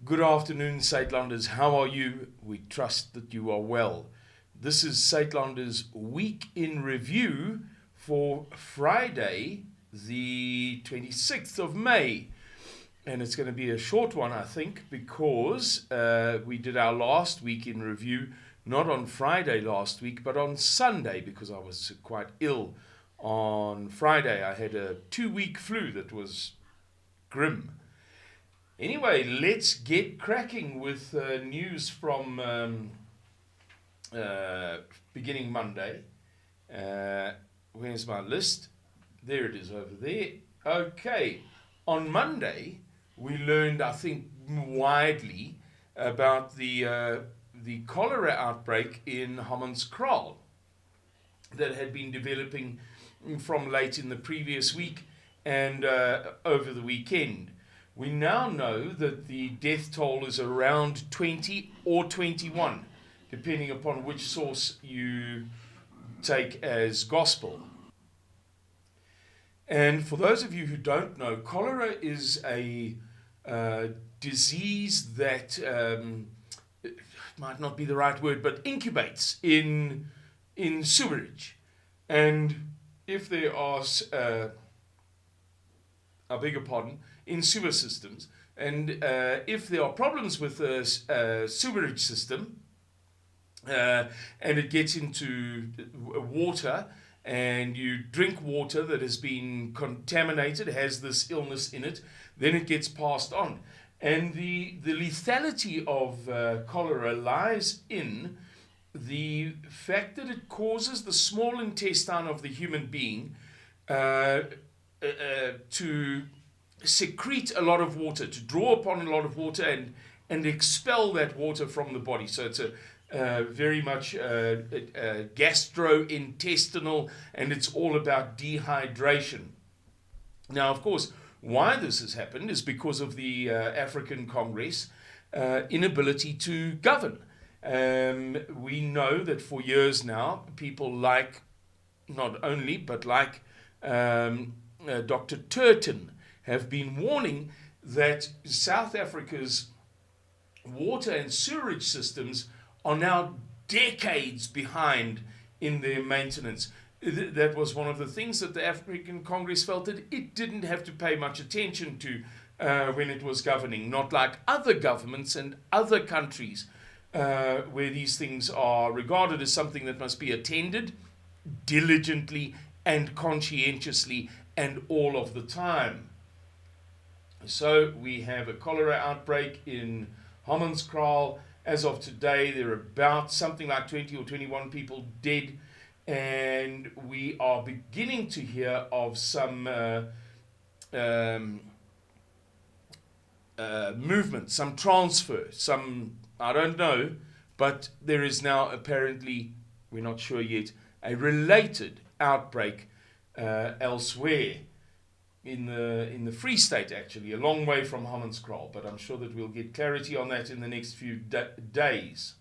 Good afternoon, Suidlanders. How are you? We trust that you are well. This is Suidlanders Week in Review for Friday, the 26th of May. And it's going to be a short one, I think, because we did our last week in review, not on Friday last week, but on Sunday, because I was quite ill on Friday. I had a 2-week flu that was grim. Anyway, let's get cracking with news from beginning Monday. Where's my list? There it is over there. Okay, on Monday, we learned, I think, widely about the cholera outbreak in Hammanskraal that had been developing from late in the previous week and over the weekend. We now know that the death toll is around 20 or 21, depending upon which source you take as gospel. And for those of you who don't know, cholera is a disease that might not be the right word, but incubates in sewerage. And if there are, I beg your pardon, in sewer systems, and if there are problems with the sewerage system, and it gets into water, and you drink water that has been contaminated, has this illness in it, then it gets passed on. And the lethality of cholera lies in the fact that it causes the small intestine of the human being to secrete a lot of water, to draw upon a lot of water and expel that water from the body. So it's a very much gastrointestinal, and it's all about dehydration. Now, of course, why this has happened is because of the African Congress inability to govern. We know that for years now, people like, not only, but like Dr. Turton, have been warning that South Africa's water and sewerage systems are now decades behind in their maintenance. That was one of the things that the African Congress felt that it didn't have to pay much attention to when it was governing, not like other governments and other countries where these things are regarded as something that must be attended diligently and conscientiously and all of the time. So we have a cholera outbreak in Hammanskraal. As of today, there are about something like 20 or 21 people dead, and we are beginning to hear of some movement, some transfer, some, I don't know, but there is now apparently, we're not sure yet, a related outbreak elsewhere in the Free State, actually, a long way from Hammanskraal, but I'm sure that we'll get clarity on that in the next few days.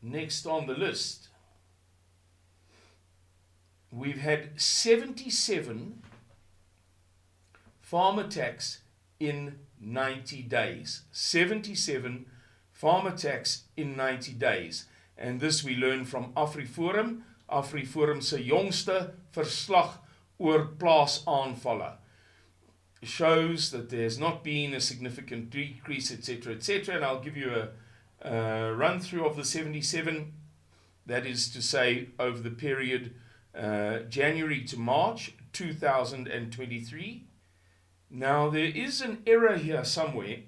Next on the list, we've had 77 farm attacks in 90 days. 77 farm attacks in 90 days. And this we learn from AfriForum se jongste verslag oor plaasaanvalle. Shows that there's not been a significant decrease, etc., etc. And I'll give you a run through of the 77. That is to say, over the period January to March 2023. Now there is an error here somewhere.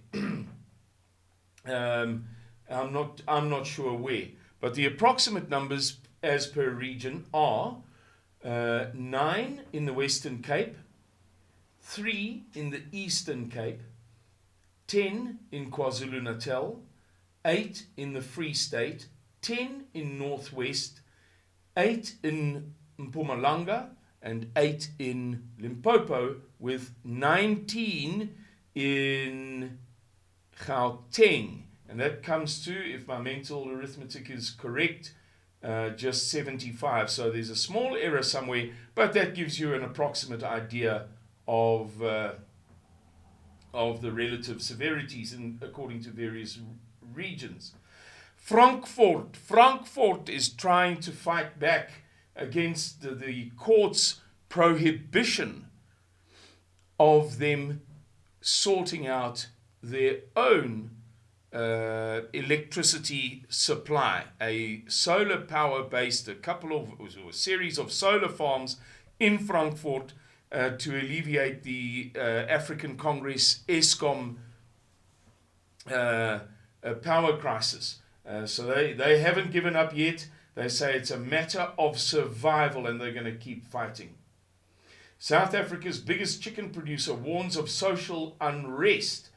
I'm not sure where. But the approximate numbers as per region are 9 in the Western Cape, 3 in the Eastern Cape, 10 in KwaZulu-Natal, 8 in the Free State, 10 in Northwest, 8 in Mpumalanga, and 8 in Limpopo, with 19 in Gauteng. And that comes to, if my mental arithmetic is correct, just 75. So there's a small error somewhere, but that gives you an approximate idea of the relative severities according to various regions. Frankfurt is trying to fight back against the court's prohibition of them sorting out their own electricity supply. A solar power based, a series of solar farms in Frankfurt to alleviate the African Congress ESCOM power crisis. So they haven't given up yet. They say it's a matter of survival and they're going to keep fighting. South Africa's biggest chicken producer warns of social unrest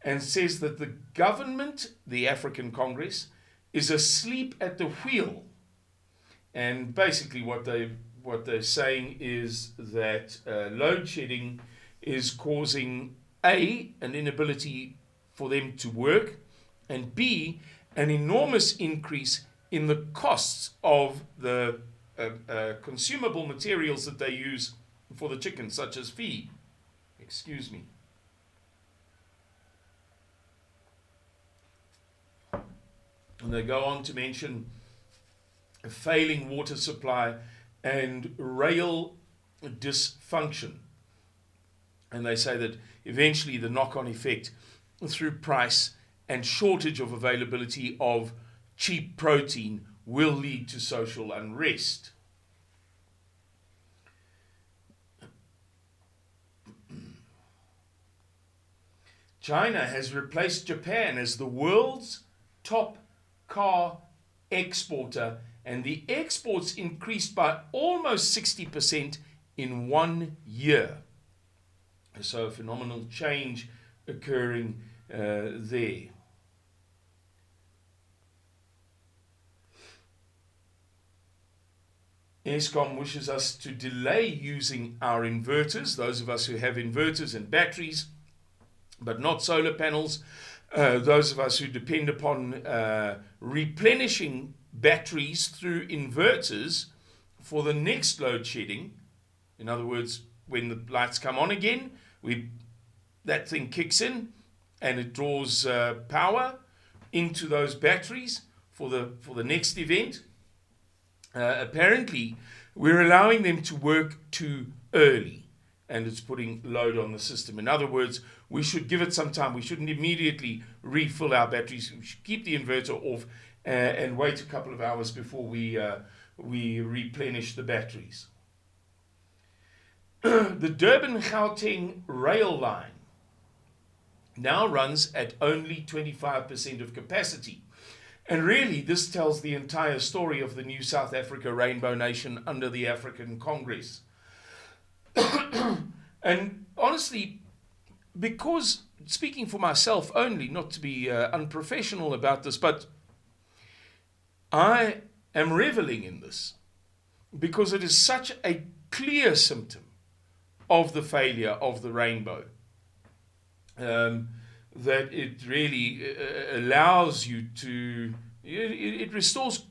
and says that the government, the African Congress, is asleep at the wheel. And basically what they're saying is that load shedding is causing A, an inability for them to work, and B, an enormous increase in the costs of the consumable materials that they use for the chickens, such as feed. Excuse me. And they go on to mention a failing water supply and rail dysfunction. And they say that eventually the knock-on effect through price and shortage of availability of cheap protein will lead to social unrest. China has replaced Japan as the world's top car exporter, and the exports increased by almost 60% in 1 year. So a phenomenal change occurring there. ESCOM wishes us to delay using our inverters, those of us who have inverters and batteries, but not solar panels. Those of us who depend upon replenishing batteries through inverters for the next load shedding. In other words, when the lights come on again, that thing kicks in and it draws power into those batteries for the next event. Apparently, we're allowing them to work too early, and it's putting load on the system. In other words, we should give it some time. We shouldn't immediately refill our batteries. We should keep the inverter off and wait a couple of hours before we replenish the batteries. The Durban-Gauteng rail line now runs at only 25% of capacity. And really, this tells the entire story of the new South Africa Rainbow Nation under the African Congress. And honestly, because, speaking for myself only, not to be unprofessional about this, but I am reveling in this because it is such a clear symptom of the failure of the rainbow that it really allows you to, it restores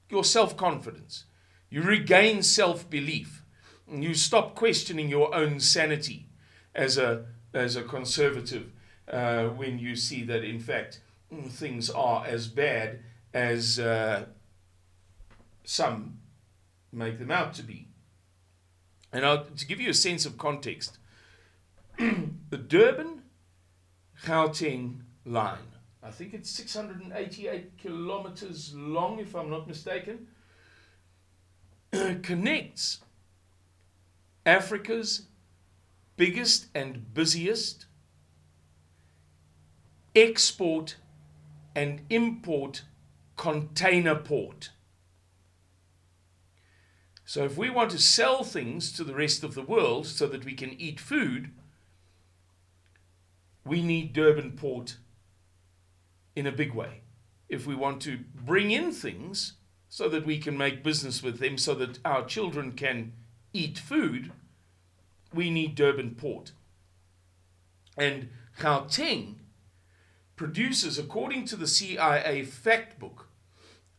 your self-confidence. You regain self-belief. You stop questioning your own sanity as a conservative when you see that, in fact, things are as bad as some make them out to be. And to give you a sense of context, the Durban-Gauteng line, I think it's 688 kilometers long, if I'm not mistaken, connects Africa's biggest and busiest export and import container port. So if we want to sell things to the rest of the world so that we can eat food, we need Durban Port in a big way. If we want to bring in things so that we can make business with them so that our children can eat food, we need Durban Port. And Gauteng produces, according to the CIA fact book,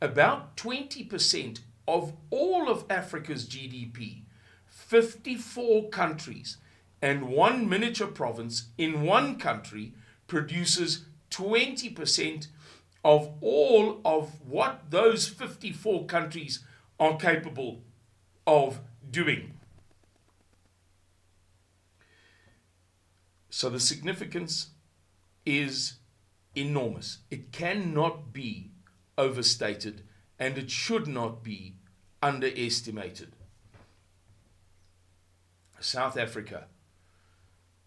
about 20% of all of Africa's GDP, 54 countries, and one miniature province in one country produces 20% of all of what those 54 countries are capable of doing. So the significance is enormous. It cannot be overstated, and it should not be underestimated. South Africa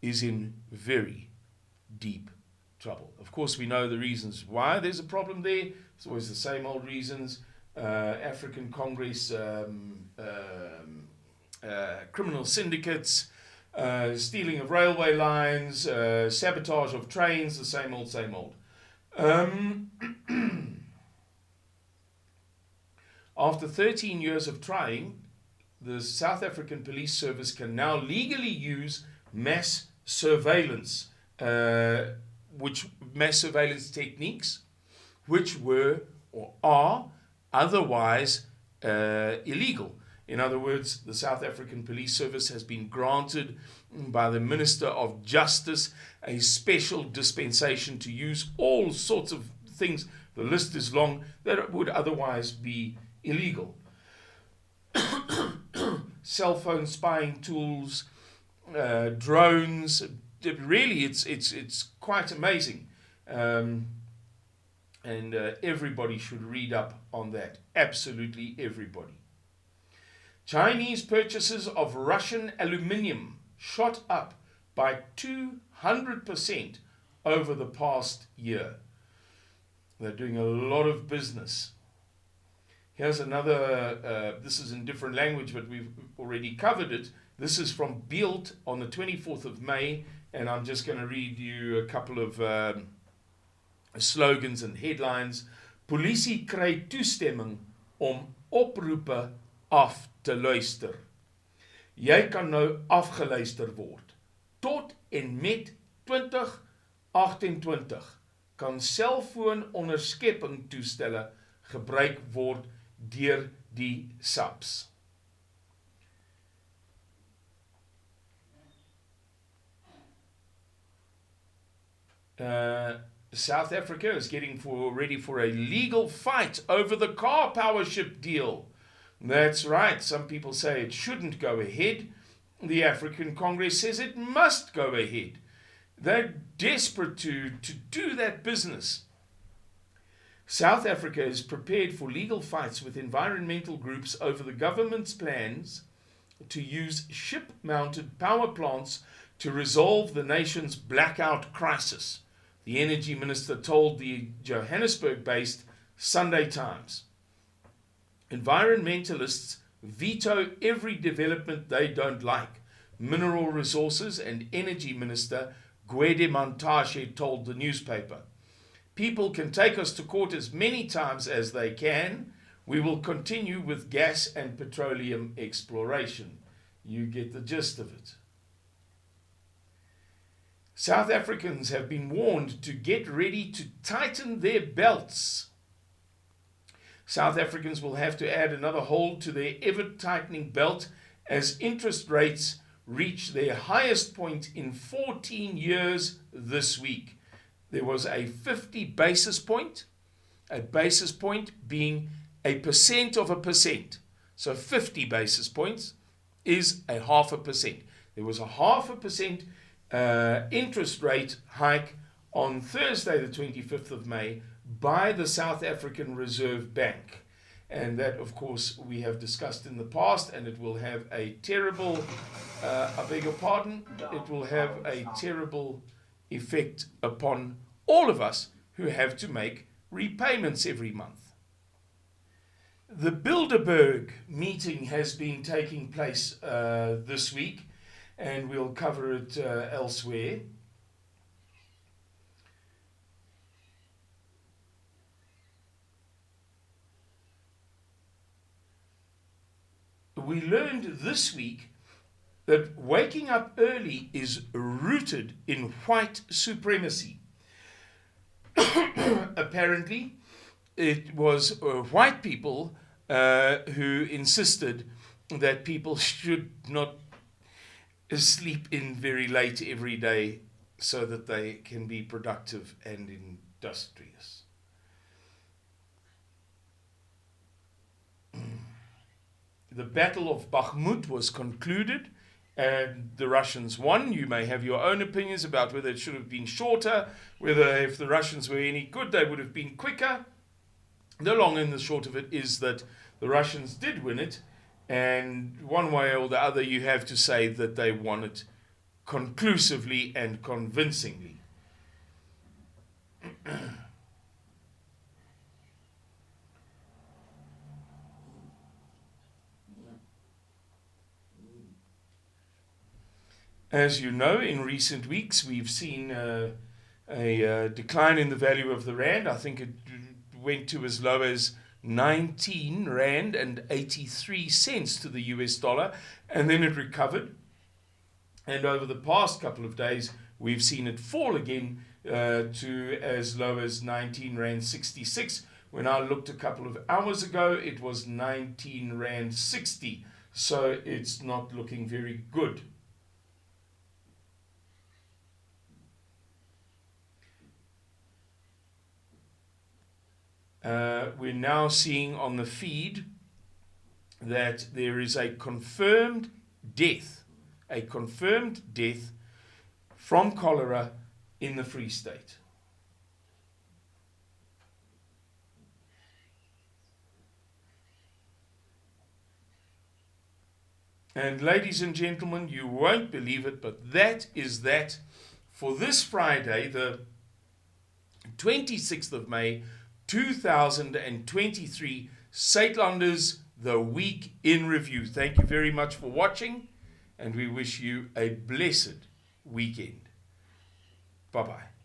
is in very deep trouble. Of course, we know the reasons why there's a problem there. It's always the same old reasons. African Congress, criminal syndicates, stealing of railway lines, sabotage of trains, the same old, same old. After 13 years of trying, the South African Police Service can now legally use mass surveillance, mass surveillance techniques, which were or are otherwise illegal. In other words, the South African Police Service has been granted by the Minister of Justice a special dispensation to use all sorts of things, the list is long, that would otherwise be illegal. Cell phone spying tools, drones, really it's quite amazing. And everybody should read up on that, absolutely everybody. Chinese purchases of Russian aluminium shot up by 200% over the past year. They're doing a lot of business. Here's another, this is in different language, but we've already covered it. This is from Beeld on the 24th of May, and I'm just going to read you a couple of slogans and headlines. Polisie kry toestemming om oproepe af te luister. Jy kan nou afgeluister word. Tot en met 2028 kan selfoon-onderskepping toestelle gebruik word deur die SAPS. South Africa is getting ready for a legal fight over the car powership deal. That's right, some people say it shouldn't go ahead. The African Congress says it must go ahead. They're desperate to do that business. South Africa is prepared for legal fights with environmental groups over the government's plans to use ship-mounted power plants to resolve the nation's blackout crisis, the energy minister told the Johannesburg-based Sunday Times. Environmentalists veto every development they don't like, Mineral Resources and Energy Minister Gwede Mantashe told the newspaper. People can take us to court as many times as they can. We will continue with gas and petroleum exploration. You get the gist of it. South Africans have been warned to get ready to tighten their belts. South Africans will have to add another hold to their ever-tightening belt as interest rates reach their highest point in 14 years this week. There was a 50 basis point, a basis point being a percent of a percent. So 50 basis points is a 0.5%. There was a 0.5% interest rate hike on Thursday, the 25th of May, by the South African Reserve Bank. And that, of course, we have discussed in the past, and it will have a terrible, I beg your pardon, it will have a terrible effect upon all of us who have to make repayments every month. The Bilderberg meeting has been taking place this week, and we'll cover it elsewhere. We learned this week that waking up early is rooted in white supremacy. Apparently, it was white people who insisted that people should not sleep in very late every day so that they can be productive and industrious. The Battle of Bakhmut was concluded and the Russians won. You may have your own opinions about whether it should have been shorter, whether if the Russians were any good they would have been quicker. The long and the short of it is that the Russians did win it, and one way or the other you have to say that they won it conclusively and convincingly. As you know, in recent weeks we've seen a decline in the value of the rand. I think it went to as low as 19 rand and 83 cents to the US dollar, and then it recovered. And over the past couple of days, we've seen it fall again to as low as 19 rand 66. When I looked a couple of hours ago, it was 19 rand 60. So it's not looking very good. We're now seeing on the feed that there is a confirmed death from cholera in the Free State. And ladies and gentlemen, you won't believe it, but that is that for this Friday, the 26th of May, 2023, Suidlanders, the week in review. Thank you very much for watching, and we wish you a blessed weekend. Bye-bye.